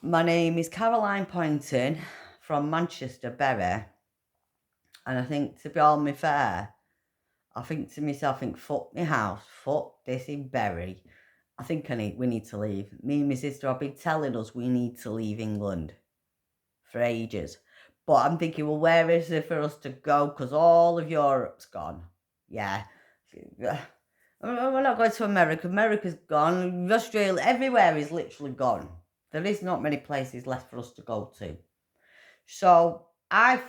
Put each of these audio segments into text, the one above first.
My name is Caroline Poynton from Manchester, Bury. And I think, to be on me fair, I think to myself, fuck my house, fuck this in Bury. I think we need to leave. Me and my sister have been telling us we need to leave England for ages. But I'm thinking, well, where is there for us to go? Because all of Europe's gone. Yeah. We're not going to America. America's gone. Australia, everywhere is literally gone. There is not many places left for us to go to. So I've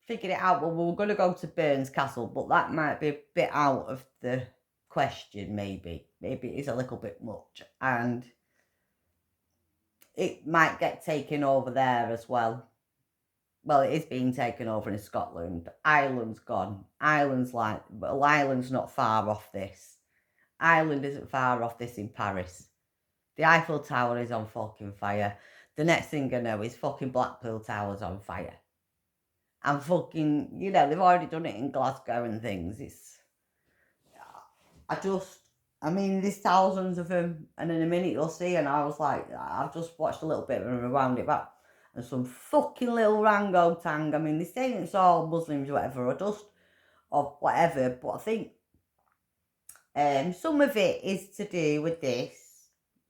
figured it out. Well, we're going to go to Burns Castle, but that might be a bit out of the question, maybe. Maybe it is a little bit much. And it might get taken over there as well. Well, it is being taken over in Scotland. Ireland's gone. Ireland's not far off this. Ireland isn't far off this in Paris. The Eiffel Tower is on fucking fire. The next thing I know is fucking Blackpool Tower's on fire. And fucking, they've already done it in Glasgow and things. There's thousands of them. And in a minute you'll see, and I was like, I've just watched a little bit and rewound it back. And some fucking little orangutan. I mean, they say it's all Muslims or whatever, or whatever, but I think some of it is to do with this,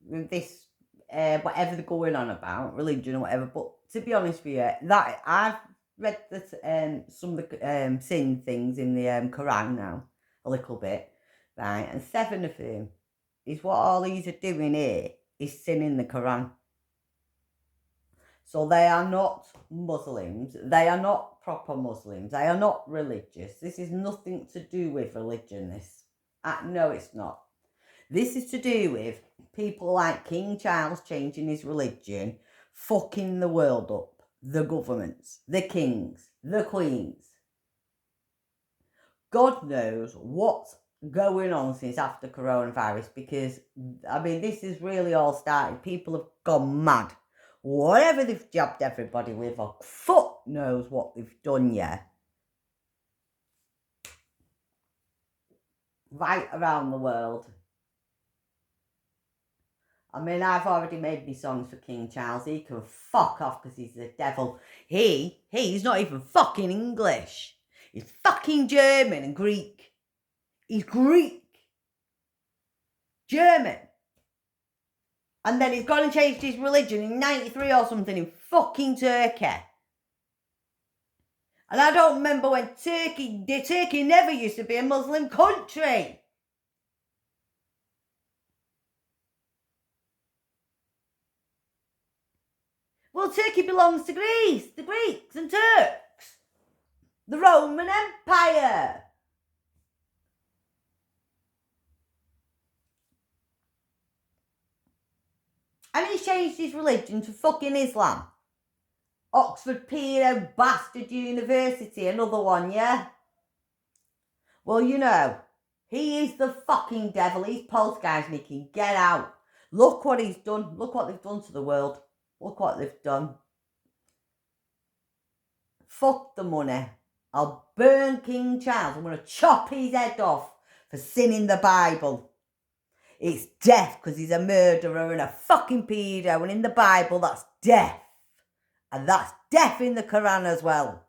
whatever they're going on about, religion or whatever. But to be honest with you, that I've read that some of the sin things in the Quran now, a little bit, right? And 7 of them is what all these are doing here is sinning the Quran. So they are not Muslims. They are not proper Muslims. They are not religious. This is nothing to do with religion, no, it's not. This is to do with people like King Charles changing his religion, fucking the world up. The governments, the kings, the queens. God knows what's going on since after coronavirus, because, this is really all started. People have gone mad. Whatever they've jabbed everybody with, or fuck knows what they've done, yeah. Right around the world. I've already made me songs for King Charles. He can fuck off because he's the devil. He's not even fucking English. He's fucking German and Greek. He's Greek. German. And then he's gone and changed his religion in 93 or something in fucking Turkey. And I don't remember when Turkey never used to be a Muslim country. Well, Turkey belongs to Greece, the Greeks and Turks. The Roman Empire. And he's changed his religion to fucking Islam. Oxford Pedo Bastard University, another one, yeah? Well, he is the fucking devil. He's poltergeist and he can get out. Look what he's done. Look what they've done to the world. Look what they've done. Fuck the money. I'll burn King Charles. I'm going to chop his head off for sinning the Bible. It's death because he's a murderer and a fucking pedo. And in the Bible, that's death. And that's death in the Quran as well.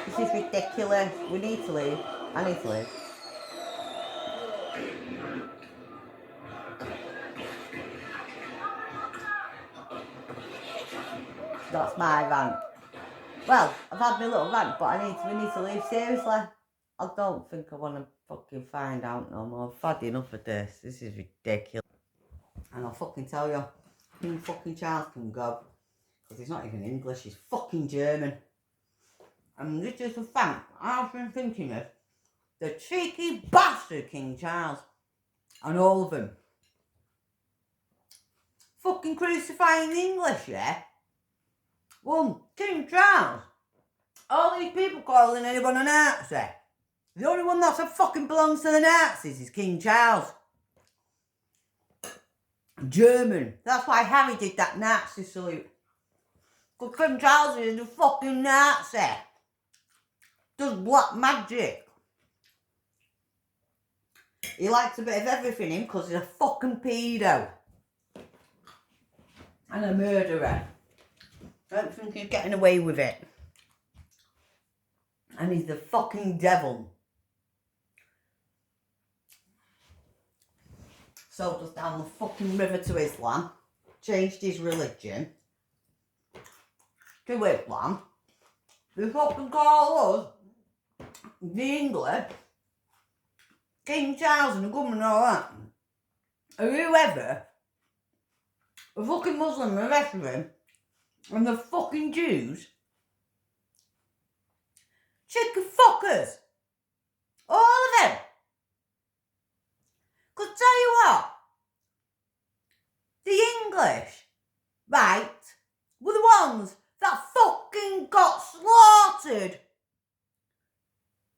This is ridiculous. We need to leave. I need to leave. That's my rant. Well, I've had my little rant, but we need to leave. Seriously, I don't think I want to fucking find out no more. I've had enough of this. This is ridiculous. And I'll fucking tell you, King fucking Charles can go. Because he's not even English, he's fucking German. And this is the fact I've been thinking of. The cheeky bastard King Charles. And all of them. Fucking crucifying the English, yeah? Well, King Charles, all these people calling anyone a Nazi. The only one that fucking belongs to the Nazis is King Charles. German. That's why Harry did that Nazi salute. Because King Charles is a fucking Nazi. Does black magic. He likes a bit of everything in because he's a fucking pedo. And a murderer. I don't think he's getting away with it. And he's the fucking devil. Sold us down the fucking river to Islam. Changed his religion to Islam. They fucking call us the English, King Charles and the government and all that, or whoever, a fucking Muslim, the rest of them, and the fucking Jews, chicken fuckers, all of them. Cause tell you what, the English, right, were the ones that fucking got slaughtered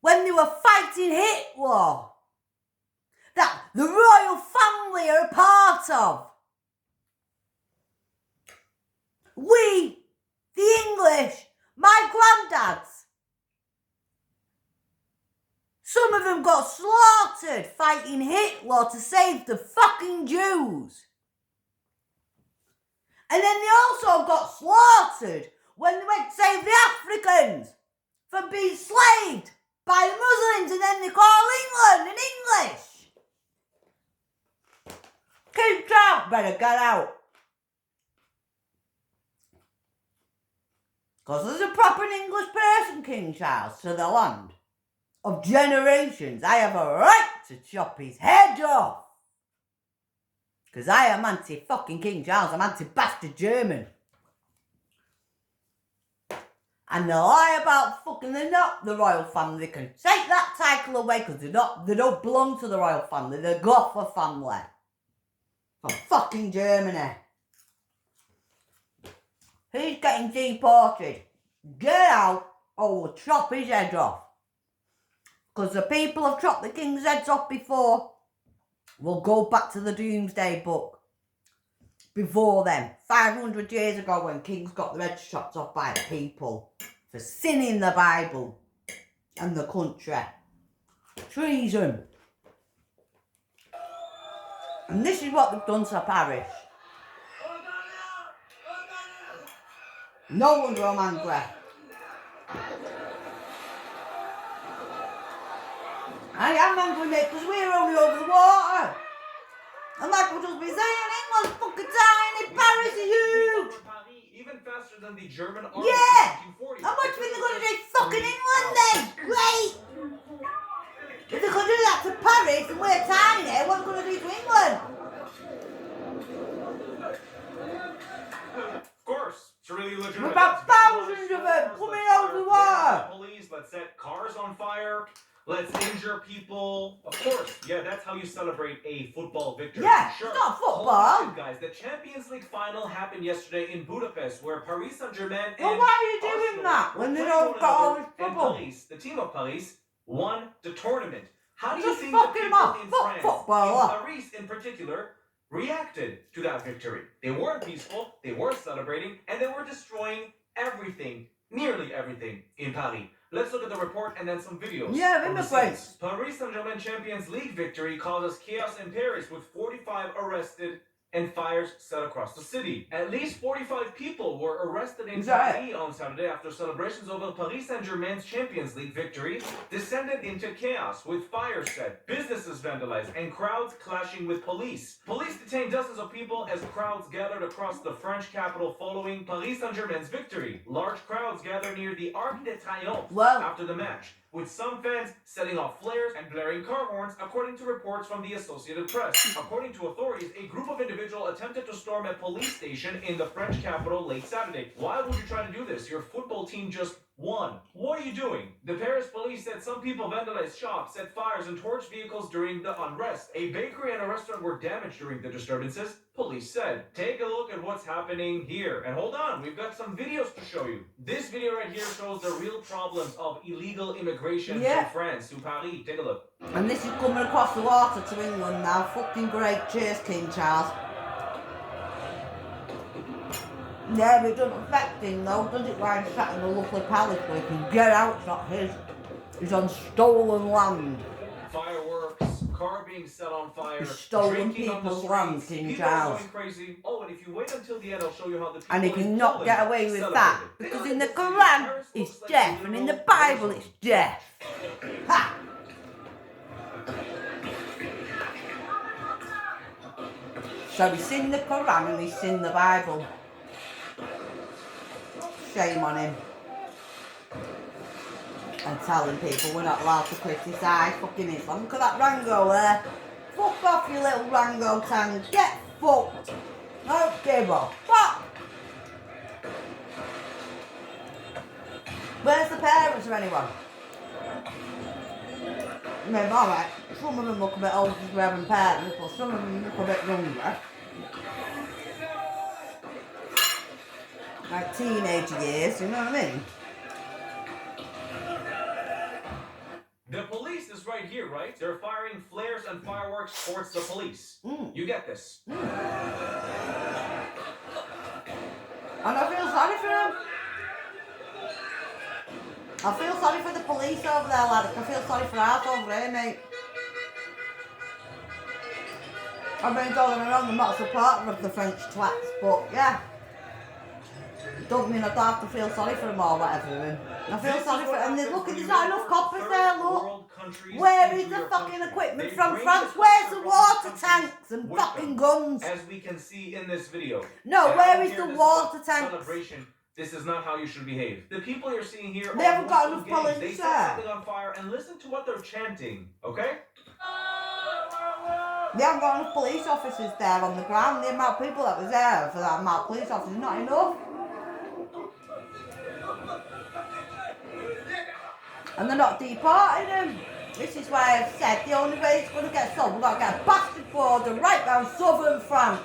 when they were fighting Hitler, that the royal family are a part of. We, the English, my granddads, some of them got slaughtered fighting Hitler to save the fucking Jews. And then they also got slaughtered when they went to save the Africans from being slaved by the Muslims, and then they call England and English. King Charles better get out. Because there's a proper English person, King Charles, to the land of generations. I have a right to chop his head off. Because I am anti-fucking King Charles. I'm anti-bastard German. And they lie about fucking, they're not the royal family. They can take that title away because they don't belong to the royal family. They're Gotha family. From fucking Germany. He's getting deported. Get out or we'll chop his head off. Because the people have chopped the king's heads off before. We'll go back to the Doomsday Book. Before then, 500 years ago when kings got their heads chopped off by the people for sinning the Bible and the country. Treason. And this is what they've done to Paris. No wonder I'm angry. I am angry, mate, because we're only over the water. And like we've just been saying, England's fucking tiny, Paris is huge. Even faster than the German army yeah. in the 1940s. How much think they're going to do fucking England then? Great. If they're going to do that to Paris and we're tiny, what are they going to do to England? Of course. It's really legitimate. We're about thousands of them coming over the water. Police, let's set cars on fire. Let's injure people. Of course, yeah, that's how you celebrate a football victory. Yeah, sure. it's not football. Guys, the Champions League final happened yesterday in Budapest, where Paris Saint-Germain and well, why are you doing that when they don't got all this trouble? Paris, the team of Paris, won the tournament. How do you just think the people in France, football in Paris in particular, reacted to that victory? They weren't peaceful, they weren't celebrating, and they were destroying everything, nearly everything in Paris. Let's look at the report and then some videos. Yeah, immigrants. Paris Saint-Germain Champions League victory causes chaos in Paris with 45 arrested and fires set across the city. At least 45 people were arrested in Paris on Saturday after celebrations over Paris Saint-Germain's Champions League victory descended into chaos with fires set, businesses vandalized, and crowds clashing with police. Police detained dozens of people as crowds gathered across the French capital following Paris Saint-Germain's victory. Large crowds gathered near the Arc de Triomphe after the match, with some fans setting off flares and blaring car horns, according to reports from the Associated Press. According to authorities, a group of individuals attempted to storm a police station in the French capital late Saturday. Why would you try to do this? Your football team just won. What are you doing? The Paris police said some people vandalized shops, set fires, and torched vehicles during the unrest. A bakery and a restaurant were damaged during the disturbances, police said. Take a look at what's happening here. And hold on, we've got some videos to show you. This video right here shows the real problems of illegal immigration to France, to Paris. Take a look. And this is coming across the water to England now. Fucking great. Cheers, King Charles. Yeah, but it doesn't affect him though, does it? Why he's sat in a lovely palace where he can get out, it's not his. He's on stolen land. Fireworks, car being set on fire, He's stolen drinking on the people's streets, land, King people are Charles. going crazy. Oh, and if you wait until the end, I'll show you how the people And he in cannot Poland get away with celebrated. that. Take a Because look in at the this video. Quran, Paris it's looks like a death. And in the literal Bible, war it's zone. death. Ha! So he's in the Quran and he's in the Bible. Shame on him. And telling people we're not allowed to criticise fucking Islam. Look at that Rango there. Fuck off, you little Rango tang. Get fucked. Don't give a fuck. Where's the parents or anyone? I mean, alright, some of them look a bit older to having parents, but some of them look a bit younger. Like teenage years, you know what I mean? The police is right here, right? They're firing flares and fireworks towards the police. You get this. And I feel sorry for them. I feel sorry for the police over there, lad. I feel sorry for us over here, mate. I mean, don't get me wrong, I'm not a supporter of the French twats, but yeah. Don't mean I don't have to feel sorry for them or whatever. I feel sorry for them. And look, there's not enough coppers there, look. Where is the fucking equipment from France? Where's the water tanks and fucking guns? As we can see in this video. No, where is the water tanks? Celebration. This is not how you should behave. The people you're seeing here They haven't got enough police They set there. something on fire and listen to what they're chanting, okay? They haven't got enough police officers there on the ground. The amount of people that was there for that amount of police officers is not enough. And they're not deporting them. This is why I've said the only way it's going to get solved, we've got to get a bastard border right down southern France.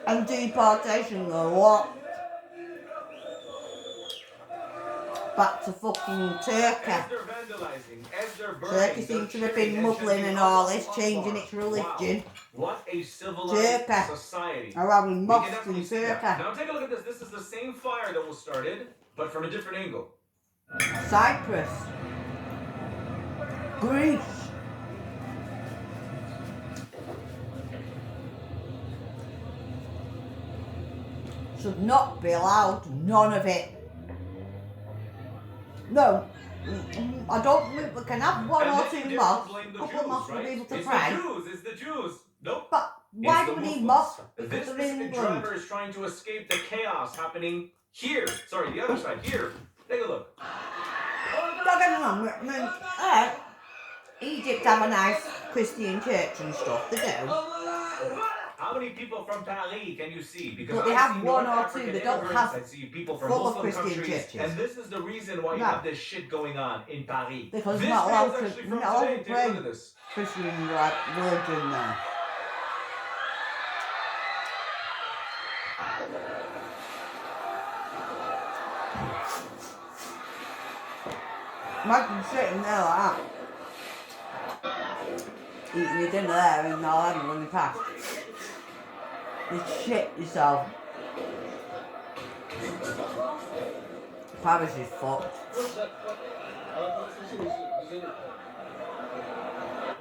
And deportation a lot. Back to fucking Turkey. Turkey seems to have been muddling and all this, changing its religion. What a civilized Turkey society. are having mosques in Turkey. Now take a look at this. This is the same fire that was started, but from a different angle. Cyprus. Greece. Should not be allowed, none of it. No, I don't think we can have one or two mosques, a couple of mosques to be able to pray. It's the Jews. Nope. But why do we need mosques? Because This they're in specific England. driver is trying to escape the chaos happening here. Sorry, the other side, here. Take a look. Don't get me wrong, I mean, Egypt have a nice Christian church and stuff, they do. How many people from Paris can you see? Because But they I have see one North or African two, they don't immigrants, have I see people from full of Muslim Christian countries, churches. and this is the reason why you No. have this shit going on in Paris. Because this we're not allowed video is to, actually we're from not allowed today. to Take a look pray at this. Christian religion there. Imagine sitting there like that. Eating your dinner there and all that and running past. You shit yourself. Paris is fucked.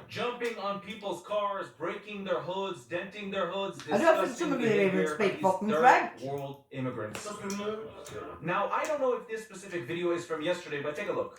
Jumping on people's cars, breaking their hoods, denting their hoods. I don't think some of you even speak fucking French. World immigrants. Now, I don't know if this specific video is from yesterday, but take a look.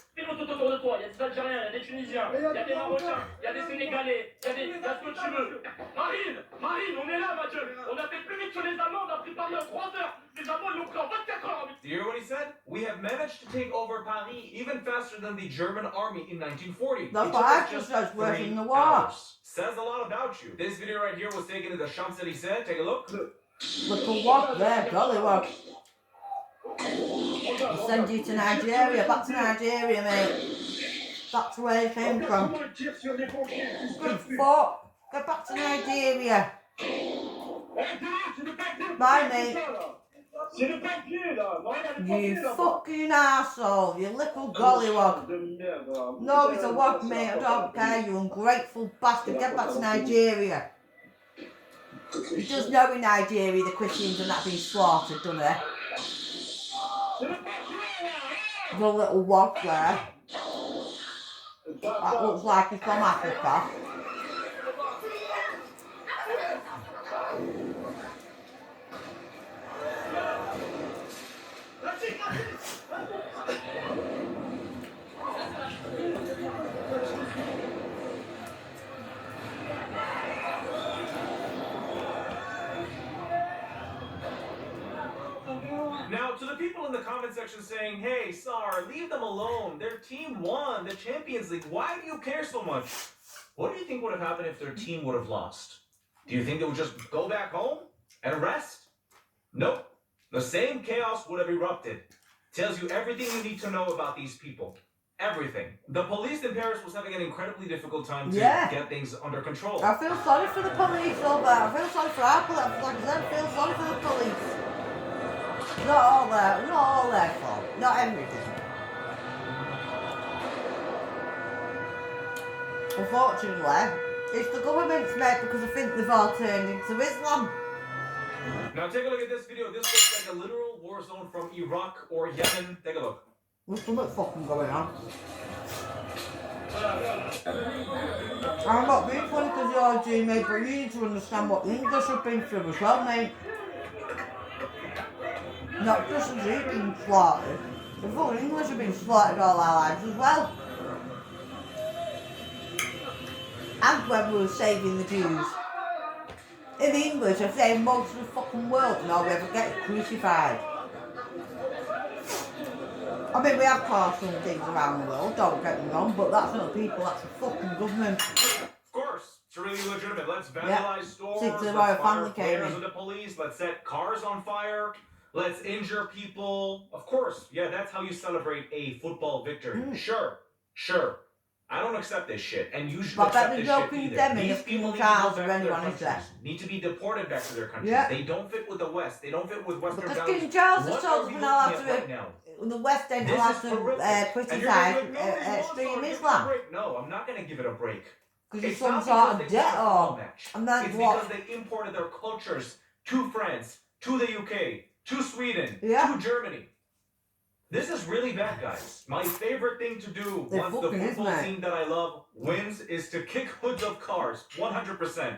Do you hear what he said? We have managed to take over Paris even faster than the German army in 1940. That's It what took I us just said, just working 3 the war. hours. Says a lot about you. This video right here was taken in the Champs-Élysées. Take a look. Little walk there, golly walk. I'll send you to Nigeria, back to Nigeria, mate. Back to where you came from. Good fuck. Go back to Nigeria. Bye, mate. You fucking arsehole, you little gollywog. No, it's a wog, mate, I don't care, you ungrateful bastard. Get back to Nigeria. He does know in Nigeria the Christians are not being slaughtered, doesn't he? The little wog there. That looks like he's from Africa. Now, to the people in the comment section saying, hey, Sar, leave them alone. Their team won the Champions League. Why do you care so much? What do you think would have happened if their team would have lost? Do you think they would just go back home and rest? Nope. The same chaos would have erupted. Tells you everything you need to know about these people. Everything. The police in Paris was having an incredibly difficult time to get things under control. I feel sorry for the police over there. I feel sorry for our police. Like I said, I feel sorry for the police. Not all their fault. Not everything. Unfortunately, it's the government's mate because I think they've all turned into Islam. Now take a look at this video. This looks like a literal war zone from Iraq or Yemen. Take a look. There's something fucking going on. I'm not being funny because you're G, mate, but you need to understand what the English have been through as well, mate. Not just the Jews being slaughtered. The fucking English have been slaughtered all our lives as well. And when we were saving the Jews. In the English, have saved most of the fucking world and all we ever get is crucified. I mean, we have caused some things around the world, don't get me wrong, but that's not the people, that's the fucking government. Of course, it's really legitimate. Let's vandalize stores, Since the let's royal fire family came flares in. of the police, let's set cars on fire, let's injure people. Of course, yeah, that's how you celebrate a football victory. Sure. I don't accept this shit, and you should accept this shit either. These people need to go back to their countries, need to be deported back to their countries. Yeah. They don't fit with the West. They don't fit with Western values. Because King Charles has told them not allowed to, the West ain't allowed to criticise extreme Islam. No, I'm not going to give it a break. Because it's some sort of debt or... And that's because they imported their cultures to France, to the UK, to Sweden, to Germany. This is really bad, guys. My favorite thing to do once the football team that I love wins is to kick hoods of cars. 100%.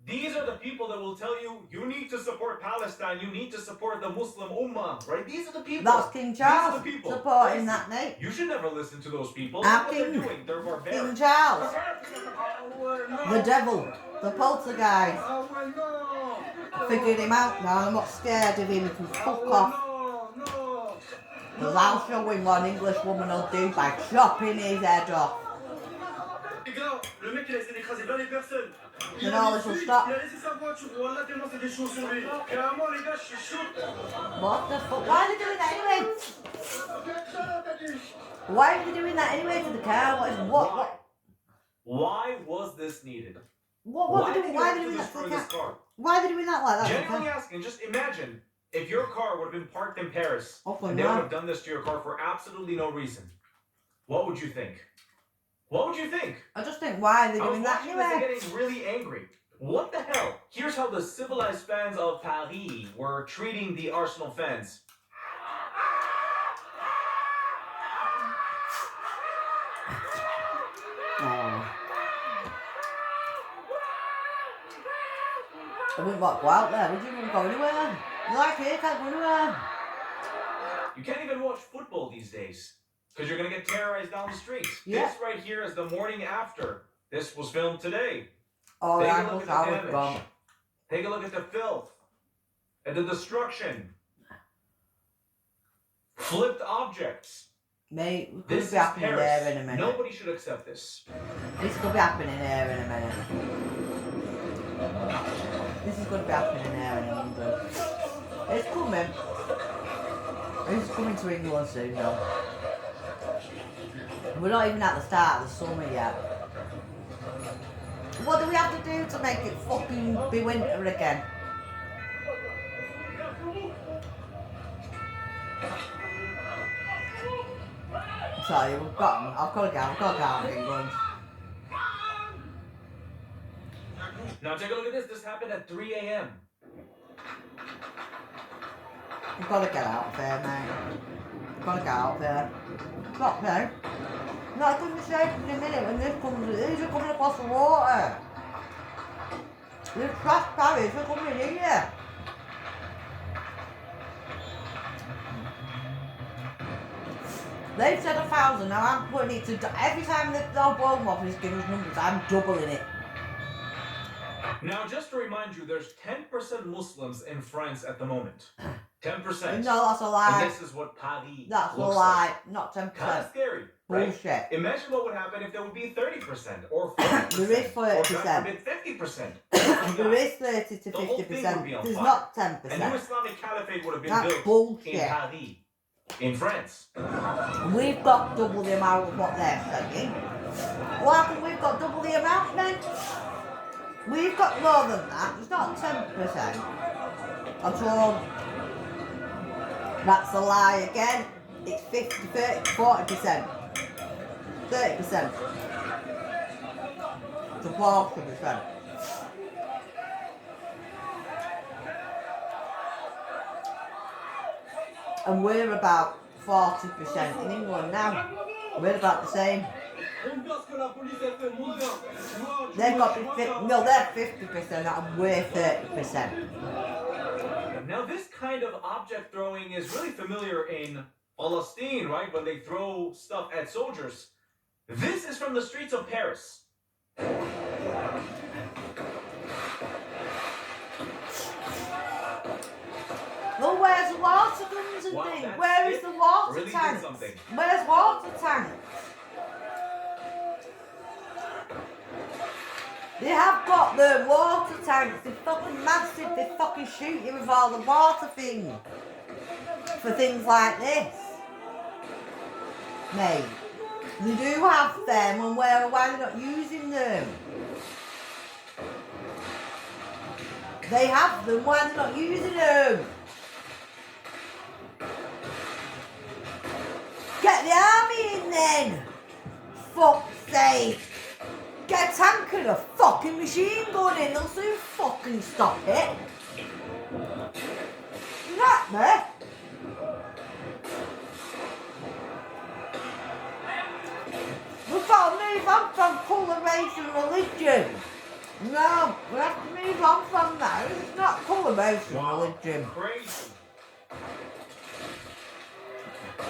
These are the people that will tell you, you need to support Palestine, you need to support the Muslim Ummah, right? These are the people. That's King Charles supporting that, mate. You should never listen to those people. What they're doing, they're barbaric. King Charles. The devil. The poltergeist. Figured him out now. I'm not scared of him. He can fuck off. Because I'll show him what an English woman will do by chopping his head off. And all this will stop. What the fuck? Why are they doing that anyway? Why are they doing that anyway to the car? What? Why was this needed? Why are they doing that to the car? Why are they doing that like that? Genuinely asking, just imagine if your car would have been parked in Paris and they would have done this to your car for absolutely no reason. What would you think? What would you think? I just think, why are they doing that anyway? They're getting really angry. What the hell? Here's how the civilized fans of Paris were treating the Arsenal fans. Oh. I wouldn't want to go out there. Would you even go anywhere? You like here, can't go anywhere. You can't even watch football these days. Because you're going to get terrorized down the streets. Yeah. This right here is the morning after. This was filmed today. Oh, yeah, I was gone. Take a look at the filth. And the destruction. Flipped objects. Mate, it This could be is happening Paris. there in a minute. Nobody should accept this. This could be happening here in a minute. This is going to be happening here in London. It's coming. It's coming to England soon though. We're not even at the start of the summer yet. What do we have to do to make it fucking be winter again? Sorry, I've got to go out of England. Now take a look at this. This happened at 3 a.m. You've got to get out of there, mate. You've got to get out there. Not now. Not going to be safe in a minute when this comes. These are coming across the water. These trash barriers are coming in here. They've said 1,000, now I'm putting it to... Every time the Home Office gives us numbers, I'm doubling it. Now, just to remind you, there's 10% Muslims in France at the moment. 10%. No, that's a lie. And this is what Paris That's a looks lie. like. Not 10%. Kind of scary. Right? Bullshit. Imagine what would happen if there would be 30% or 40%. There is 40%. Or God forbid 50%. There is 30 to The whole thing would be 50%. on There's fire. not A new 10%. Islamic caliphate would have been That's built bullshit. in Paris, in France. We've got double the amount of what they're saying. Why can we've got double the amount then? We've got more than that. It's not 10% at all. That's a lie again. It's 50, 30, 40%. 30%. To 40%. And we're about 40% in England now. We're about the same. They've got they're 50% and we're 30%. Now this kind of object throwing is really familiar in Palestine, right? When they throw stuff at soldiers. This is from the streets of Paris. Well, where's the water guns and Wow, things? that's Where is it. the water Really did tanks? something. Where's water tanks? They have got the water tanks. They're fucking massive. They fucking shoot you with all the water things. For things like this. Mate. They do have them, and why are they not using them? They have them, why are they not using them? Get the army in then! Fuck's sake! Get a tank and a fucking machine gun in, they'll soon fucking stop it. Not me. We've got to move on from colour, race and religion. No, we have to move on from that. It's not colour, race and religion. Crazy.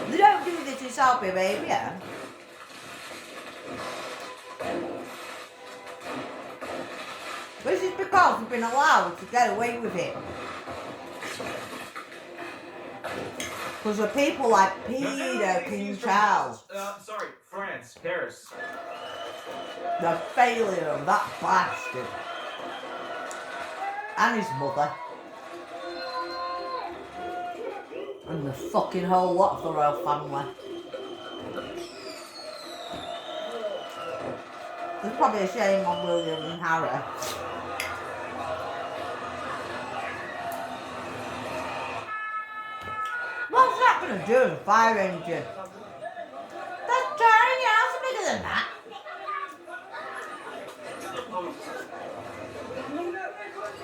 They don't do this in Saudi Arabia. This is because we've been allowed to get away with it. Because of people like Peter, King Charles. Sorry, France, Paris. The failure of that bastard. And his mother. And the fucking whole lot of the royal family. There's probably a shame on William and Harry. What's that going to do with a fire engine? That's tiny house bigger than that.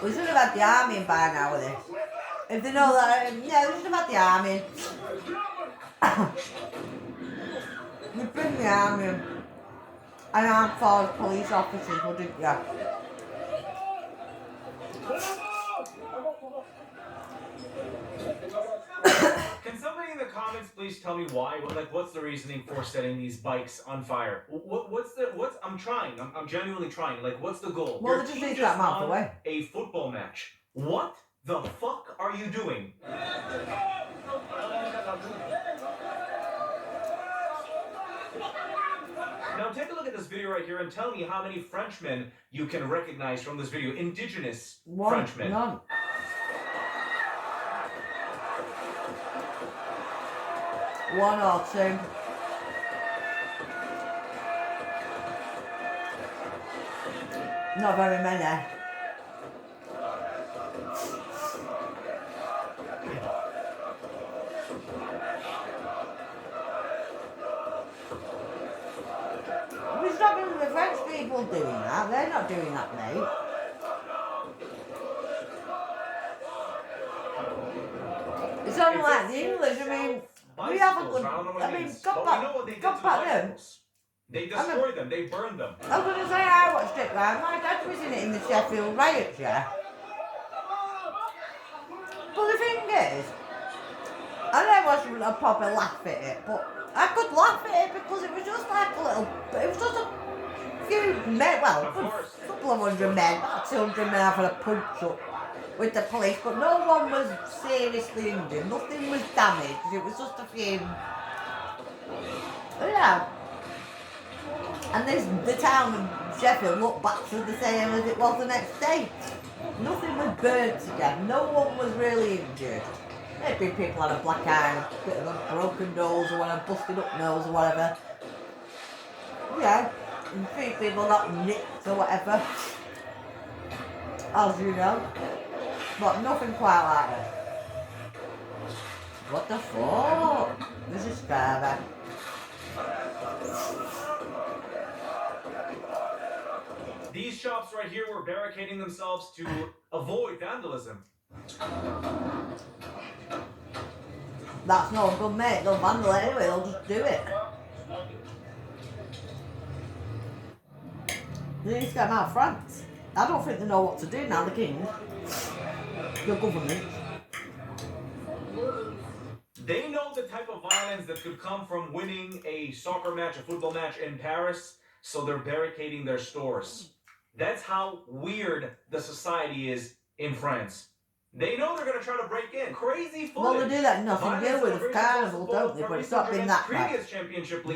We should have had the army in by now with this. If they know that, yeah, we should have had the army in. You bring the army in. And armed force police officers, wouldn't you? Can somebody in the comments please tell me why? What's the reasoning for setting these bikes on fire? I'm trying. I'm genuinely trying. What's the goal? Well, Your they just team need that mouth won away. a football match. What the fuck are you doing? Now take a look at this video right here and tell me how many Frenchmen you can recognize from this video. Indigenous Frenchmen. None. One or two. Not very many. It's not even the French people doing that. They're not doing that, mate. It's only like the English. I mean, we have a good. I mean, God back them. They destroyed them. They burned them. I was going to say I watched it, right? My dad was in it in the Sheffield riots, yeah. But the thing is, I know I wasn't a proper laugh at it, but I could laugh at it because it was just like a little. It was just a few men, well, a couple of hundred men, about 200 men having a punch up with the police, but no one was seriously injured. Nothing was damaged. It was just a few. Yeah. And the town of Sheffield looked back to the same as it was the next day. Nothing was burnt to death. No one was really injured. Maybe people had a black eye, a bit of a broken nose or whatever, busted up nose or whatever. Yeah, and 3 people got nicked or whatever. As you know. But nothing quite like it. What the fuck? This is scary. These shops right here were barricading themselves to avoid vandalism. That's not good, mate. They'll vandal it anyway, they'll just do it. They need to get them out of France. I don't think they know what to do now, the king. The government. They know the type of violence that could come from winning a soccer match, a football match in Paris, so they're barricading their stores. That's how weird the society is in France. They know they're going to try to break in. Crazy footage. Well, they do that nothing to do with the carnival, don't they? But it's not been that bad.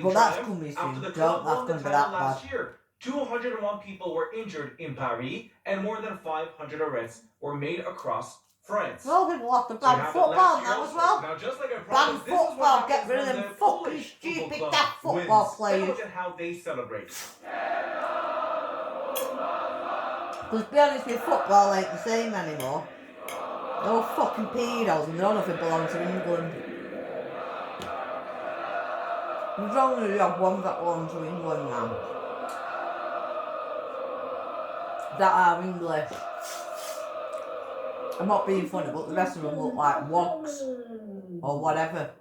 But that's coming soon. That's going to be that bad. 201 people were injured in Paris, and more than 500 arrests were made across France. Well, people have to ban football now as well. Now, just like I Ban promised, football, get rid of them fucking stupid daft football players. Look at how they celebrate. Because to be honest with you, football ain't the same anymore. They're all fucking pedos and they don't know if it belongs to England. There's only ones that belong to England now. That are English. I'm not being funny, but the rest of them look like wogs or whatever.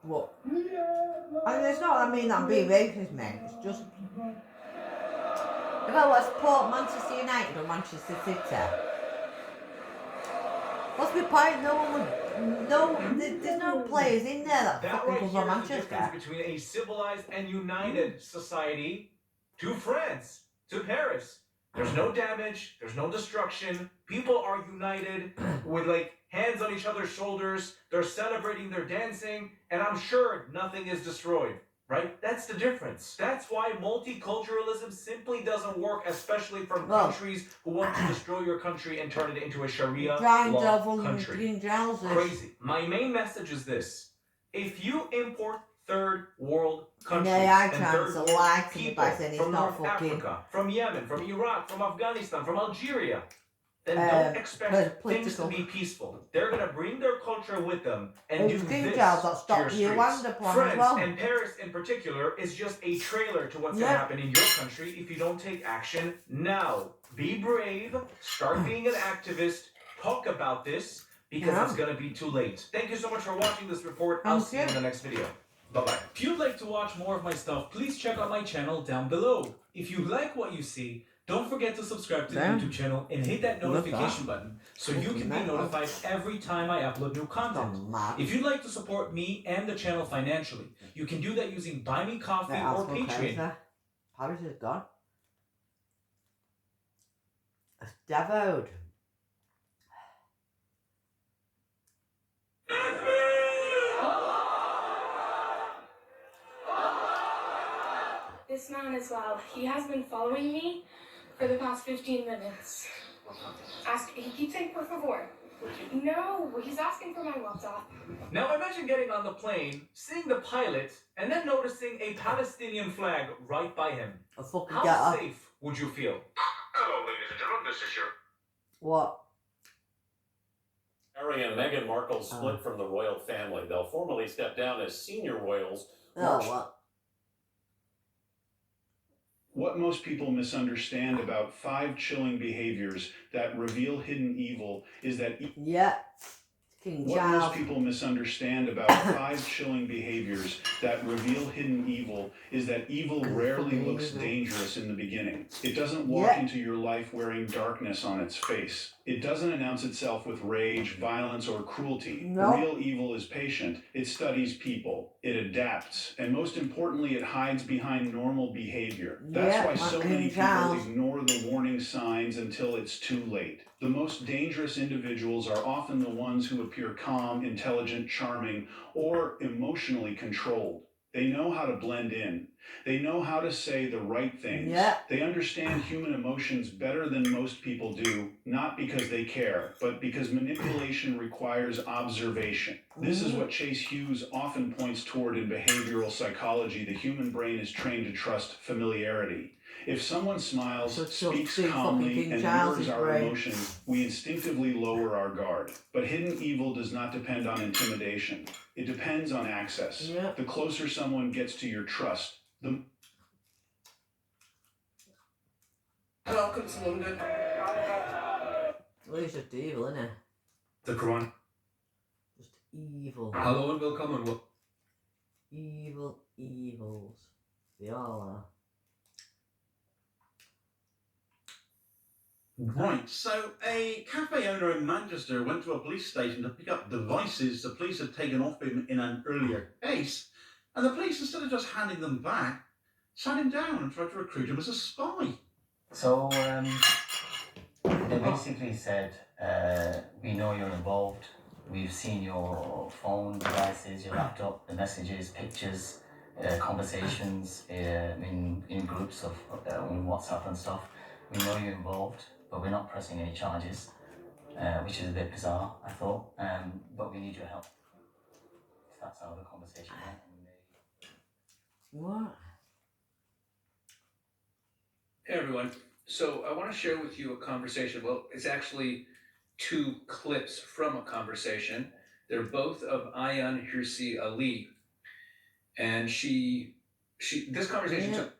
But and it's not, I mean that I'm being racist, mate. It's just if I was to support Manchester United or Manchester City, what's the point? There's no players in there that fucking come from Manchester. That right here is the difference between a civilized and united society to France, to Paris. There's no damage, there's no destruction. People are united with like hands on each other's shoulders. They're celebrating, they're dancing, and I'm sure nothing is destroyed. Right? That's the difference. That's why multiculturalism simply doesn't work, especially from countries who want to destroy your country and turn it into a Sharia law country. Crazy. My main message is this. If you import third world countries and third world people from North Africa, from Yemen, from Iraq, from Afghanistan, from Algeria, then don't expect things to be peaceful. They're going to bring their culture with them and do this to your streets. France and Paris in particular is just a trailer to what's going to happen in your country if you don't take action now. Be brave, start being an activist, talk about this, because it's going to be too late. Thank you so much for watching this report. I'll see you in the next video. Bye-bye. If you'd like to watch more of my stuff, please check out my channel down below. If you like what you see, don't forget to subscribe to the YouTube channel and hit that notification button so you can be notified every time I upload new content. If you'd like to support me and the channel financially, you can do that using Buy Me Coffee or Patreon. Paris is gone. It's devoured. this man as well. He has been following me for the past 15 minutes. He keeps saying, por favor. No, he's asking for my WhatsApp. Now imagine getting on the plane, seeing the pilot, and then noticing a Palestinian flag right by him. How safe would you feel? Hello, ladies and gentlemen, this is your... What? Harry and Meghan Markle split from the royal family. They'll formally step down as senior royals. What? What most people misunderstand about 5 chilling behaviors that reveal hidden evil is that... What most people misunderstand about 5 chilling behaviors that reveal hidden evil is that evil rarely looks dangerous in the beginning. It doesn't walk into your life wearing darkness on its face. It doesn't announce itself with rage, violence, or cruelty. Real evil is patient. It studies people. It adapts. And most importantly, it hides behind normal behavior. That's why so many people ignore the warning signs until it's too late. The most dangerous individuals are often the ones who appear calm, intelligent, charming, or emotionally controlled. They know how to blend in. They know how to say the right things. They understand human emotions better than most people do, not because they care, but because manipulation requires observation. This is what Chase Hughes often points toward in behavioral psychology. The human brain is trained to trust familiarity. If someone smiles, speaks calmly, and mirrors our emotions, we instinctively lower our guard. But hidden evil does not depend on intimidation. It depends on access. The closer someone gets to your trust, the... Welcome to London. Well, he's just evil, isn't it? The Quran. Just evil. Hello and welcome and what? Evil evils. They all are. Right, so a cafe owner in Manchester went to a police station to pick up devices the police had taken off him in an earlier case, and the police, instead of just handing them back, sat him down and tried to recruit him as a spy. So they basically said, we know you're involved, we've seen your phone devices, your laptop, the messages, pictures, conversations in groups of on WhatsApp and stuff. We know you're involved, but we're not pressing any charges, which is a bit bizarre, I thought, but we need your help. So that's how the conversation went. What? Hey everyone, so I want to share with you a conversation. Well, it's actually 2 clips from a conversation. They're both of Ayaan Hirsi Ali, and this conversation took...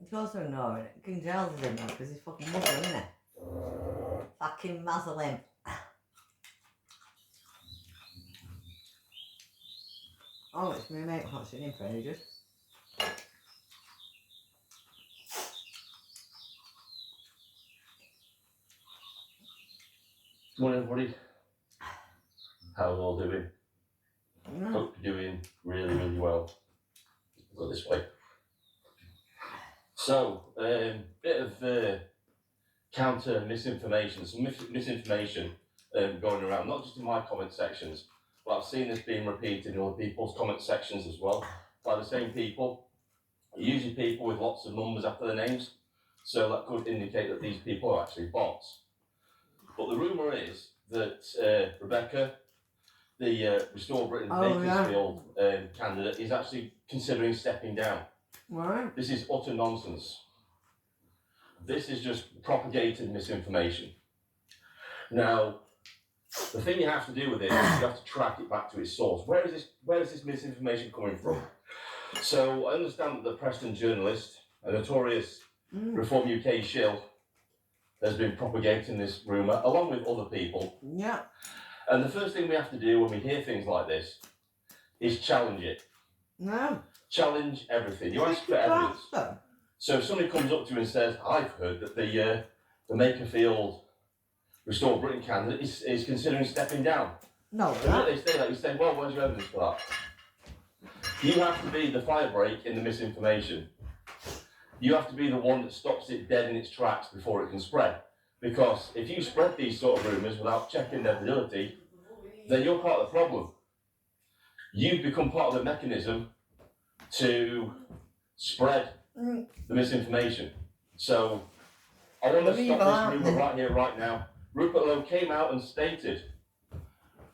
It's also ignoring it. King Charles is in there because he's fucking Muslim, isn't it? Fucking Muslim. Oh, it's my mate. I've not seen him for ages. Morning, everybody. How's all doing? Hope you're doing really, really well. Go this way. So, bit of counter misinformation, some misinformation going around, not just in my comment sections, but I've seen this being repeated in other people's comment sections as well, by the same people, usually people with lots of numbers after their names, so that could indicate that these people are actually bots. But the rumour is that Rebecca, the Restore Britain Bakersfield candidate, is actually considering stepping down. Right. This is utter nonsense. This is just propagated misinformation. Now, the thing you have to do with it is you have to track it back to its source. Where is this misinformation coming from? So I understand that the Preston journalist, a notorious Reform UK shill, has been propagating this rumour along with other people. Yeah. And the first thing we have to do when we hear things like this is challenge it. No. Challenge everything. You ask for evidence. So if somebody comes up to you and says, I've heard that the Makerfield Restore Britain candidate is considering stepping down. No. And they say that, you say, well, where's your evidence for that? You have to be the firebreak in the misinformation. You have to be the one that stops it dead in its tracks before it can spread. Because if you spread these sort of rumours without checking their validity, then you're part of the problem. You've become part of the mechanism to spread the misinformation. So I want to stop this rumour right here, right now. Rupert Low came out and stated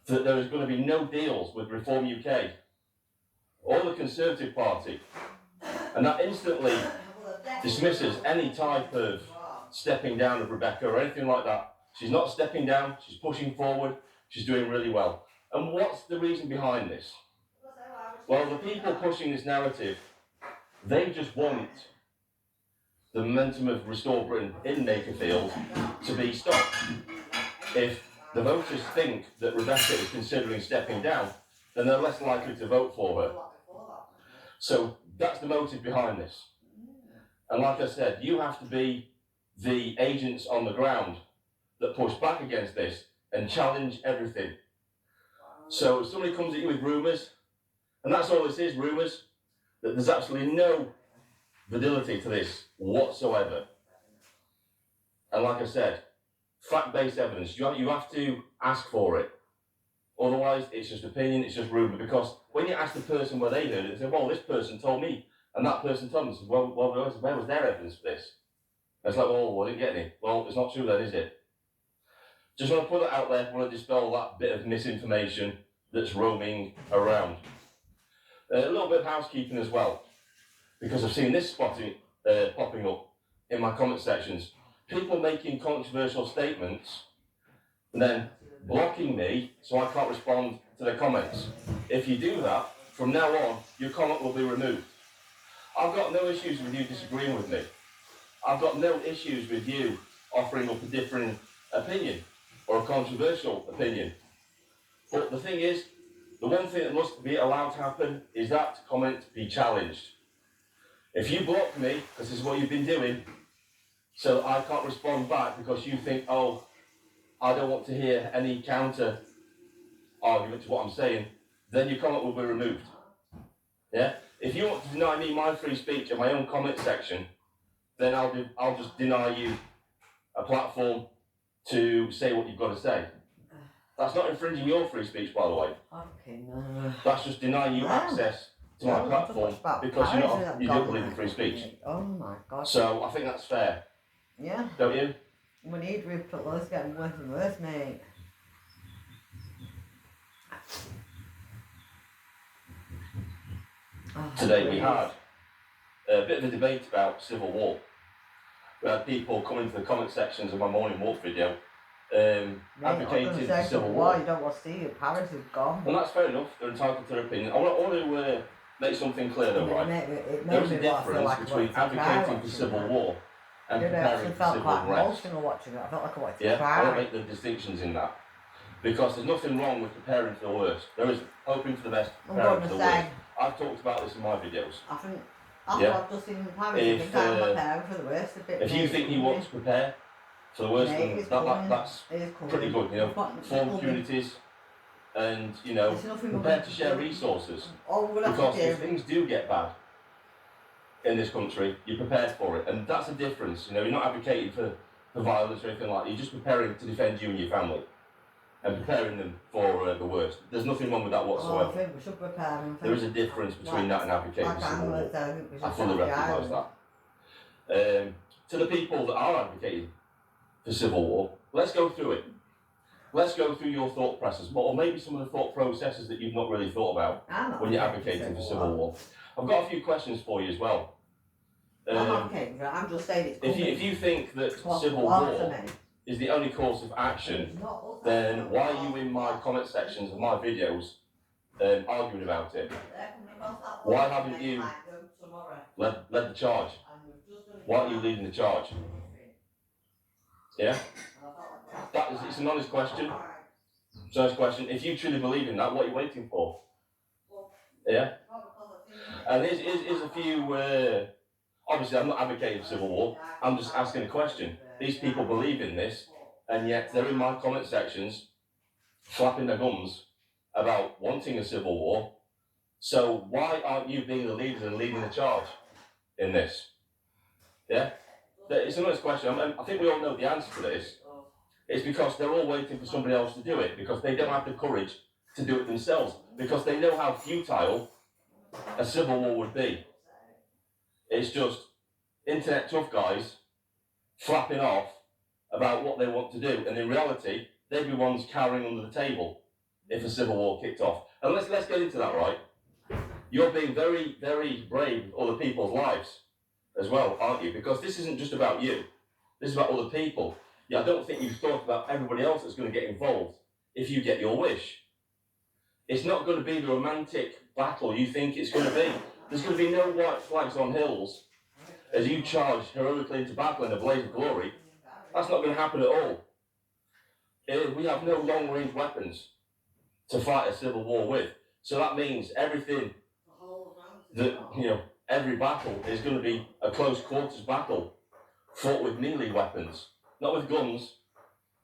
that there is going to be no deals with Reform UK or the Conservative Party, and that instantly dismisses any type of stepping down of Rebecca or anything like that. She's not stepping down, she's pushing forward, she's doing really well. And what's the reason behind this? Well, the people pushing this narrative, they just want the momentum of Restore Britain in Makerfield to be stopped. If the voters think that Rebecca is considering stepping down, then they're less likely to vote for her. So that's the motive behind this. And like I said, you have to be the agents on the ground that push back against this and challenge everything. So if somebody comes at you with rumours, and that's all this is, rumours, that there's absolutely no validity to this whatsoever. And like I said, fact-based evidence, you have to ask for it. Otherwise, it's just opinion, it's just rumour. Because when you ask the person where they heard it, they say, well, this person told me, and that person told me. Well, where was their evidence for this? And it's like, well, I didn't get any. Well, it's not true then, is it? Just want to put it out there, want to dispel that bit of misinformation that's roaming around. A little bit of housekeeping as well, because I've seen this popping up in my comment sections. People making controversial statements and then blocking me so I can't respond to their comments. If you do that, from now on, your comment will be removed. I've got no issues with you disagreeing with me. I've got no issues with you offering up a different opinion or a controversial opinion. But the thing is, the one thing that must be allowed to happen is that comment be challenged. If you block me, because this is what you've been doing, so I can't respond back because you think, oh, I don't want to hear any counter argument to what I'm saying, then your comment will be removed. Yeah? If you want to deny me my free speech in my own comment section, then I'll just deny you a platform to say what you've got to say. That's not infringing your free speech, by the way. Okay, no. That's just denying you access to my platform because you don't believe in free speech. Oh my God. So I think that's fair. Yeah. Don't you? We need Rupert Low getting worse and worse, mate. Today we had a bit of a debate about civil war. We had people come into the comment sections of my morning walk video advocating for civil war. You don't want to see it. Paris is gone. Well, that's fair enough. They're entitled to their opinion. I want to make something clear though, right? There is a difference between advocating for civil war and preparing for civil unrest. Watching it. I felt like I wanted to Yeah, cry. I want to make the distinctions in that. Because there's nothing wrong with preparing for the worst. There is hoping for the best, preparing for the worst. I've talked about this in my videos. I think I've just seen Paris. If, I'm preparing for the worst a bit. If you think you want to prepare for the worst, then that's pretty good. You know, form communities and, you know, prepare to share resources. Because if things do get bad in this country, you're prepared for it. And that's the difference. You know, you're not advocating for violence or anything like that. You're just preparing to defend you and your family. And preparing them for the worst. There's nothing wrong with that whatsoever. I think we should prepare them. There is a difference between that and advocating for civil war. I fully recognise that. To the people that are advocating for civil war, let's go through it. Let's go through your thought processes, or maybe some of the thought processes that you've not really thought about when you're advocating for civil war. I've got a few questions for you as well. I'm just saying it's if you think that civil war is the only course of action, then why are you in my comment sections of my videos arguing about it? Why haven't you led the charge? Why aren't you leading the charge? Yeah? It's an honest question. It's an honest question. If you truly believe in that, what are you waiting for? Yeah? And here's a few, obviously I'm not advocating for civil war, I'm just asking a question. These people believe in this, and yet they're in my comment sections flapping their gums about wanting a civil war. So why aren't you being the leaders and leading the charge in this? Yeah? It's a nice question. I think we all know the answer to this. It's because they're all waiting for somebody else to do it, because they don't have the courage to do it themselves, because they know how futile a civil war would be. It's just internet tough guys flapping off about what they want to do, and in reality, they'd be ones cowering under the table if a civil war kicked off. And let's get into that, right? You're being very, very brave with other people's lives as well, aren't you? Because this isn't just about you. This is about other people. Yeah, I don't think you've thought about everybody else that's going to get involved if you get your wish. It's not going to be the romantic battle you think it's going to be. There's going to be no white flags on hills as you charge heroically into battle in a blaze of glory. That's not going to happen at all. We have no long-range weapons to fight a civil war with. So that means everything that, every battle is going to be a close quarters battle fought with melee weapons, not with guns,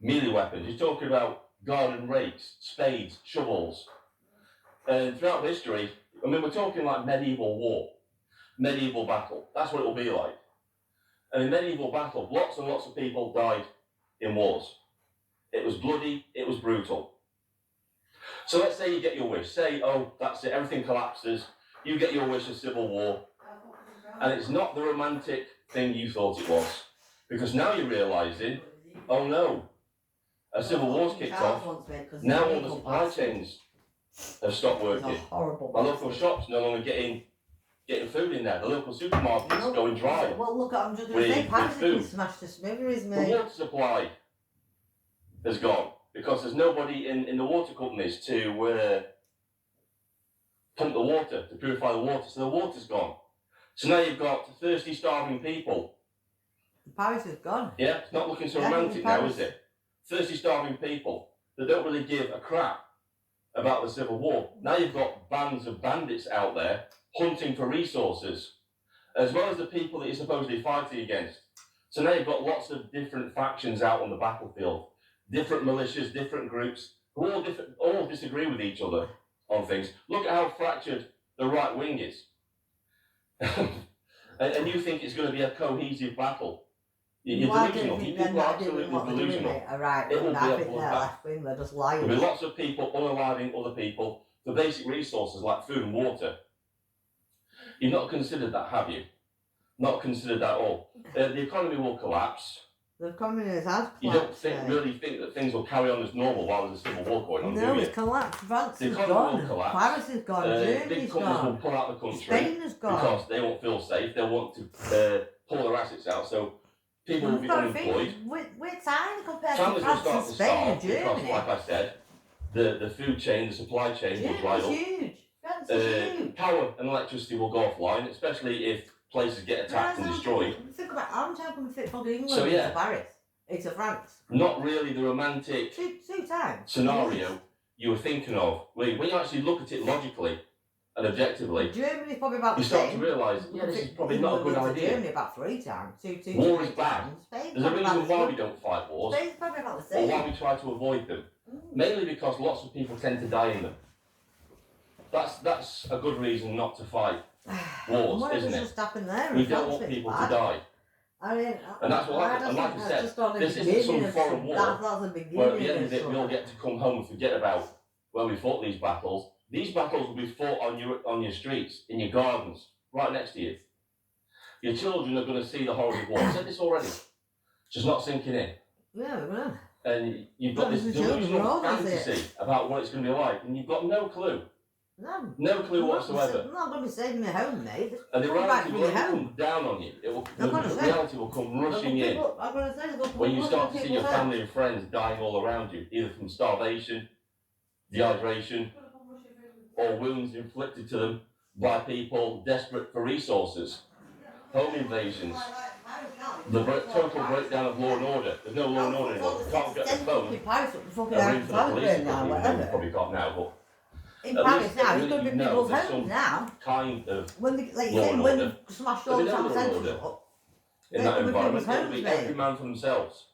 melee weapons. You're talking about garden rakes, spades, shovels. And throughout history, we're talking like medieval war, medieval battle. That's what it will be like. And in medieval battle, lots and lots of people died in wars. It was bloody, it was brutal. So let's say you get your wish. Say, oh, that's it, everything collapses. You get your wish of civil war. And it's not the romantic thing you thought it was. Because now you're realising, oh no, a civil war's kicked off. Now all the supply chains have stopped working. My local shops no longer getting food in there. The local supermarkets going dry. Well, look, I'm just going to say, Paris has been smashed to smithereens, mate. The water supply has gone because there's nobody in the water companies to pump the water, to purify the water. So the water's gone. So now you've got thirsty, starving people. Paris is gone. Yeah, it's not looking so romantic now, is it? Thirsty, starving people that don't really give a crap about the Civil War. Now you've got bands of bandits out there hunting for resources, as well as the people that you're supposedly fighting against. So now you've got lots of different factions out on the battlefield, different militias, different groups, who all disagree with each other on things. Look at how fractured the right wing is. and you think it's going to be a cohesive battle. You're delusional. People are absolutely delusional. It will be a bloodbath. There'll be lots of people unaliving other people for basic resources like food and water. You've not considered that, have you? Not considered that at all. The economy will collapse. The economy has collapsed. You don't really think that things will carry on as normal while there's a civil war going on, do you? No, it's collapsed. France is gone. The economy will collapse. Paris is gone. Germany's big companies will pull out the country. Spain is gone. Because they won't feel safe. They'll want to pull their assets out. So people will be unemployed. We're tiny compared Families to France and Spain and Germany. Because, like I said, the food chain, the supply chain will dry up. Huge. France is huge. Power and electricity will go offline, especially if places get attacked and destroyed. Think about how much can fit for England So, yeah. to Paris. It's a France. Not really the romantic two times. scenario you were thinking of. When you actually look at it logically and objectively, Germany's probably about the you same. start to realise, this is probably not a good idea. Germany about 3 times. War is bad. There's a reason why we don't fight wars, Spain's probably about the or same. why we try to avoid them. Mainly because lots of people tend to die in them. That's a good reason not to fight wars, isn't it? Just happened there? We don't want people to die. And that's what and like I said, this isn't some foreign war where at the end of it we all get to come home and forget about where we fought these battles. These battles will be fought on your streets, in your gardens, right next to you. Your children are going to see the horrors of war. I said this already. Just not sinking in. Yeah. And you've got this delusional fantasy about what it's going to be like, and you've got no clue. No clue whatsoever. I'm not going to be saving my home, mate. And the reality will come down on you. The reality will come rushing in when you start to see your family and friends dying all around you, either from starvation, dehydration, or wounds inflicted to them by people desperate for resources. Home invasions. The total breakdown of law and order. There's no law and order anymore. You can't get a phone. Ring for the police. You've probably got now, but in Paris now, it's going to be people's homes now. Kind of when they smashed all the town centres up. In that environment, it'll be every man for themselves.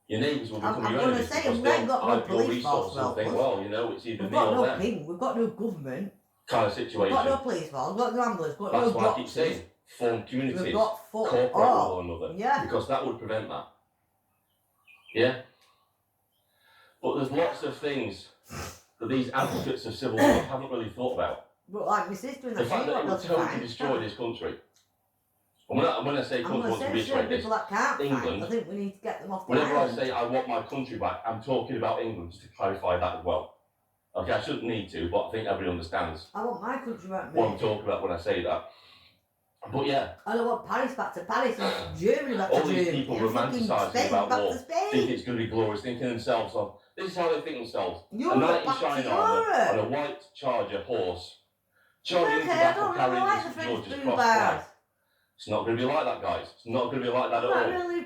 Your neighbours will become your enemies because they'll hide your resources and think, well, it's either me or them. King, we've got no government. Kind of situation. We've got no police force, we've got no ambulance, we've got That's no why I keep saying, form communities, cooperate with one another. Yeah. Because that would prevent that. Yeah? But there's lots of things that these advocates of civil war haven't really thought about. But like my sister and that, the fact that it would totally destroy this country. And when I say country, I want to reiterate this. People that can't England, fight, I think we need to get them off the whenever island. I say I want my country back, I'm talking about England, just to clarify that as well. Okay, I shouldn't need to, but I think everybody understands I want my country back, what I'm mate. talking about when I say that. But yeah, I don't want Paris back to Paris and Germany back to all Germany. these people and fucking romanticising Spain about back war, to Spain. think it's going to be glorious, thinking themselves on, this is how they think themselves. Europe, a knight in back to shining armour Europe. on a white charger horse, charging into Okay, I battle don't really carrying like the the St. French George's blue cross flag. bars. It's not going to be like that, guys. It's not going to be like that at I'm all. not really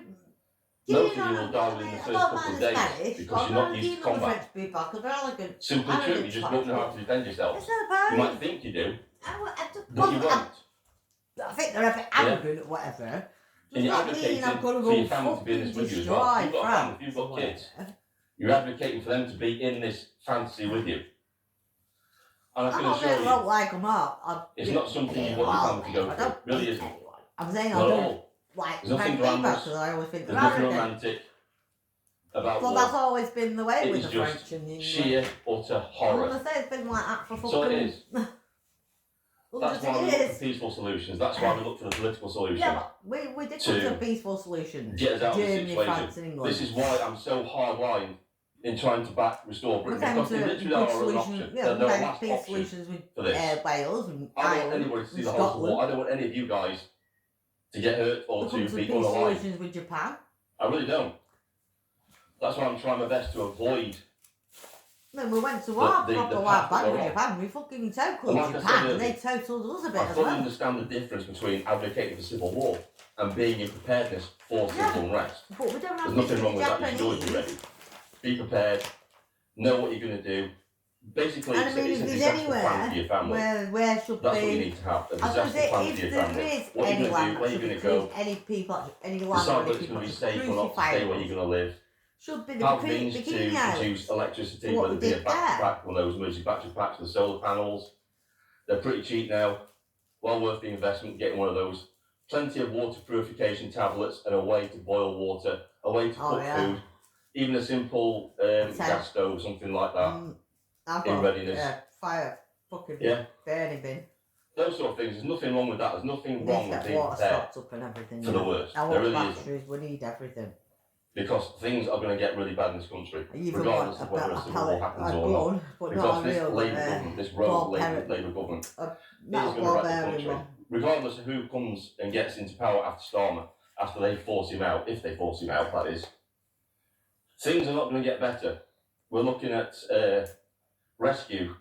Most keen of you on will die them. within the I first don't couple mind of the days Spanish, because but you're I'm not not used keen to on the combat. French people because they're arrogant. Simply true, you arrogant just twats. won't know how to defend yourselves. It's not about You might think you do, I just but you won't. I think they're a bit arrogant or whatever. And Does you're not advocating mean I'm going to for your go family to be in fucking this with you as destroy well. If you've got a family, France. if you've got or kids, whatever. you're advocating for them to be in this fantasy with you. And I I'm can not assure saying I you, don't like them up. it's not something you want your family to go I through. don't It really hate isn't. anyone. I'm saying I Not at don't all. like There's nothing French people glamorous. because I always think There's they're nothing arrogant. romantic about Well, war. that's always been the way It with is the just French and the English. sheer, utter I'm horror. going to say it's been like that for fucking... So it is. That's why we look for years. peaceful solutions. That's why we look for the political solution. Yeah, but we did come to a peaceful solution. Get us out of the Germany, situation. France and England. This is why I'm so hard-lined in trying to restore We Britain, came because to they a literally good are our own solution. option. Yeah, They're we our came to last peace option solutions with for this. Wales and I don't want Ireland anybody to see and the horrors of Scotland. war. I don't want any of you guys to get hurt or We to come to be peace unalive. solutions with Japan. I really don't. That's why I'm trying my best to avoid. Then we went to war the proper path while that back we're with on. Japan. We fucking tackled And like I said Japan and earlier, they totaled us a bit I as fully well. understand the difference between advocating for civil war and being in preparedness for civil unrest. But we don't have There's nothing to wrong be with that. You should always be Japanese. ready. Be prepared. Know what you're going to do. Basically, And I it's, mean, it's a if there's disaster plan anywhere for your family. where should That's what you be... need to have. A I was going to disaster say, plan if for your there family. is What you're any going to do, land where that you're should going be to go. any people, any land Decide or whether any it's people going to be that should safe or not to crucify stay where us, you're going to live. should be the Have means to bikini islands. produce electricity, For what whether it we be a did battery there. pack, one of those emergency battery packs with solar panels. They're pretty cheap now. Well worth the investment getting one of those. Plenty of water purification tablets and a way to boil water, a way to cook food. Even a simple gas stove, something like that. I've in got readiness. fire fucking burning bin. Those sort of things. There's nothing wrong with that. There's nothing wrong with being water prepared stocked up and everything. for the worst. I There want really batteries, isn't. we need everything. Because things are going to get really bad in this country, I even regardless want of whether a civil war happens or not. gun, but Because not a this real Labour government, this rogue Labour government, is not a going to wreck the barbarian country. one. Regardless of who comes and gets into power after Starmer, after they force him out, if they force him out, that is. Things are not going to get better. We're looking at rescue,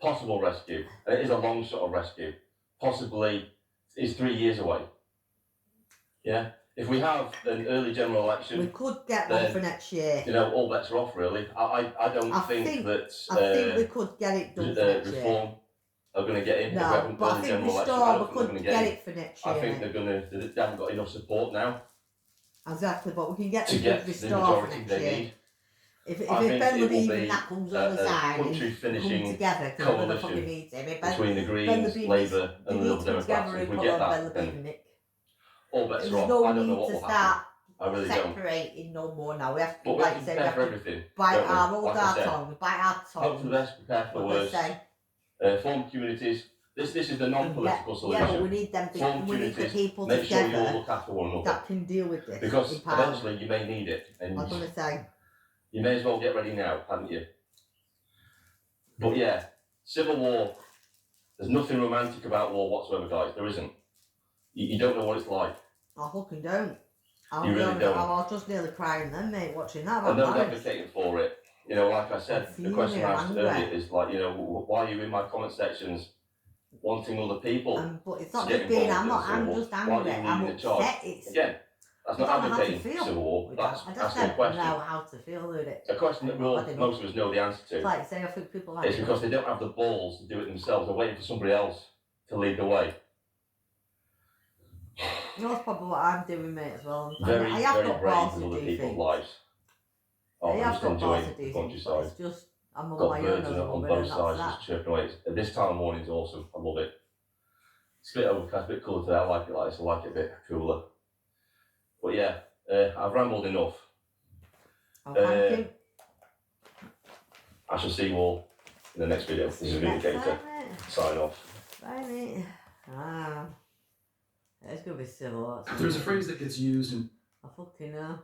possible rescue, and it is a long shot of rescue. Possibly is 3 years away. Yeah? If we have an early general election, we could get one then, for next year. you know, all bets are off, really. I don't think that I think we could get it done for next year. reform are going to get in. If we have No, an but I early think general we election, I don't think they're could going to get in. it for next year. I think they haven't got enough support now Exactly, but we can get to the get the restore for majority next they year. need. If I think Ben it will Levine be and that comes a on the side and country come finishing together, because we're the fucking coalition meeting. between the Greens, Labour and the Liberal Democrats. If we get that, then all bets There's are off. no I don't know need what to will happen. start I really don't. separating no more now. We have to, But we like have you to say, we prepare have for to everything. bite don't we? our hold Like I our said, tongue, bite our hope for tongue. the best, prepare for the What they worst. say. Form communities. This is the non-political solution. Yeah, but we need them. Form We need the communities. people Make sure you all together look after one another. that can deal with this. Because in Parliament. eventually you may need it. And I'm gonna say. you may as well get ready now, hadn't you? But yeah, civil war. There's nothing romantic about war whatsoever, guys. There isn't. You don't know what it's like. I fucking don't. I'll You be really honest, don't. I was just nearly crying then, mate, watching that. And no I'm one's advocating for it. You know, like I said, the fuming, question I I'm asked angry. earlier is like, you know, why are you in my comment sections wanting other people? But it's not to just get being. involved I'm in civil just war? Why are angry. you I'm leading the charge? upset. It's. Again, that's I not don't know how to advocating feel civil war. with That's that. I just asking a don't question. know how to feel with it. A question that most of us know the answer to. It's like say I think people like It's because they don't have the balls to do it themselves. They're waiting for somebody else to lead the way. You know, that's probably what I'm doing, mate, as well. Very, I have very got brave balls with to other do people's things. lives. Oh, I I'm have just got balls enjoying to do the things, but countryside. it's just I'm on Got my own birds as a on woman, both and that's sides that. just chirping away. At this time of morning is awesome. I love it. It's a bit overcast, a bit cooler today. I like it like this. I like it a bit cooler. But yeah, I've rambled enough. Oh, thank you. I shall see you all in the next video. This is Next Vindicator. time, mate. Sign off. Bye, mate. Ah. It's going to be civil. There's a phrase that gets used in... I fucking know.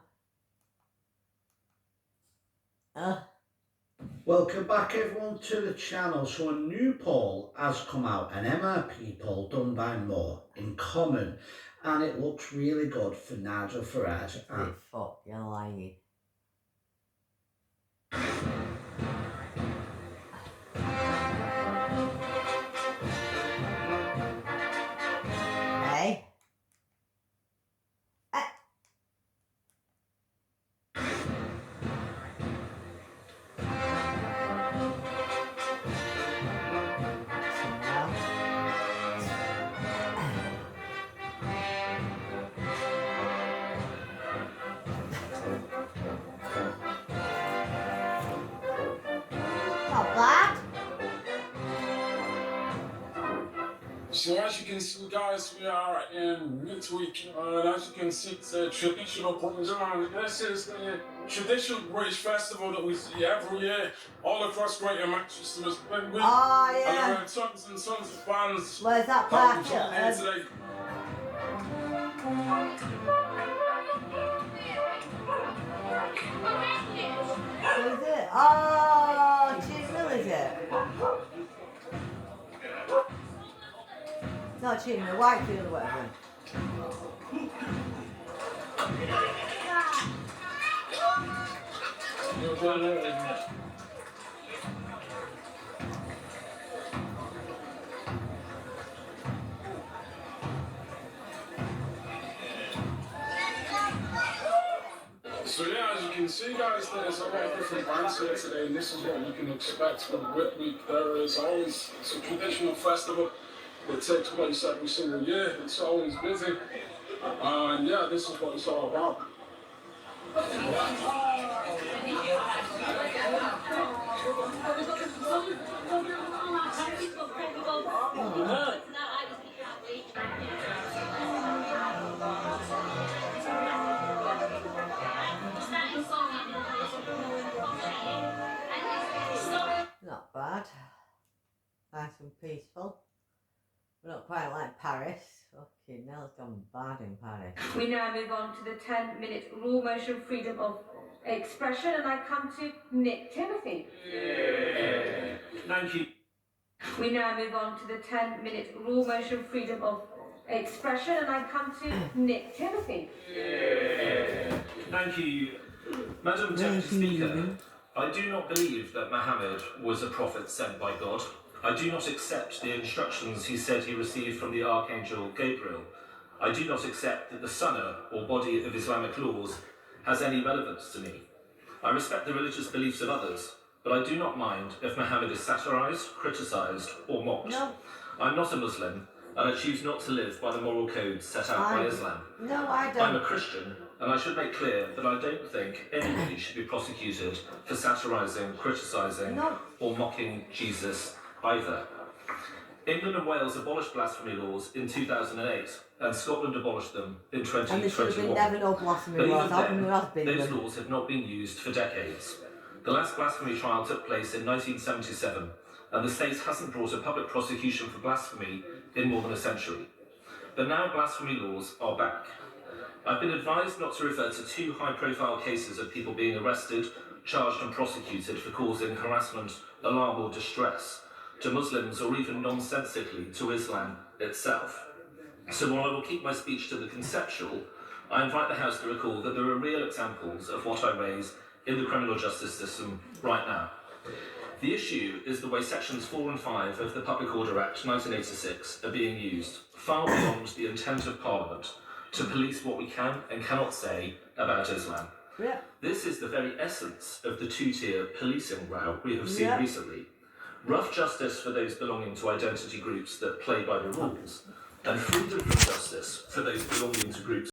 Welcome back everyone to the channel. So a new poll has come out, an MRP poll done by More in Common, and it looks really good for Nigel Farage. Fuck, you're lying. Hey? Not bad. So as you can see, guys, we are in midweek, and as you can see, it's a traditional program. This is the traditional British festival that we see every year all across Greater Manchester. There's been with yeah. and there are tons and tons of fans. Where's that that park? will join here today. What is it? Oh, Chisnell, is it? Not Chisnell, Whitefield or whatever. So yeah, as you can see, guys, there's a lot of different bands here today, and this is what you can expect with Whip Week. There is always, it's a traditional festival that takes place every single year. It's always busy, and yeah, this is what it's all about. Not bad. Nice and peaceful. We're not quite like Paris. Fucking hell, it's gone bad in Paris. We now move on to the 10-minute rule motion freedom of expression, and I come to Nick Timothy. Thank you. We now move on to the 10-minute rule motion freedom of expression, and I come to Nick Timothy. Thank you, Madam Deputy Speaker. I do not believe that Muhammad was a prophet sent by God. I do not accept the instructions he said he received from the Archangel Gabriel. I do not accept that the sunnah, or body of Islamic laws, has any relevance to me. I respect the religious beliefs of others, but I do not mind if Muhammad is satirized, criticized, or mocked. No. I'm not a Muslim, and I choose not to live by the moral codes set out by Islam. No, I don't. I'm a Christian, and I should make clear that I don't think anybody should be prosecuted for satirising, criticising, or mocking Jesus either. England and Wales abolished blasphemy laws in 2008, and Scotland abolished them in 2021. And there should have been never no blasphemy laws. How come there has been those them? laws have not been used for decades. The last blasphemy trial took place in 1977, and the state hasn't brought a public prosecution for blasphemy in more than a century. But now blasphemy laws are back. I've been advised not to refer to two high-profile cases of people being arrested, charged and prosecuted for causing harassment, alarm or distress to Muslims, or even nonsensically to Islam itself. So while I will keep my speech to the conceptual, I invite the House to recall that there are real examples of what I raise in the criminal justice system right now. The issue is the way sections 4 and 5 of the Public Order Act 1986 are being used, far beyond the intent of Parliament, to police what we can and cannot say about Islam. Yeah. This is the very essence of the two-tier policing row we have seen recently. Rough justice for those belonging to identity groups that play by the rules, and freedom from justice for those belonging to groups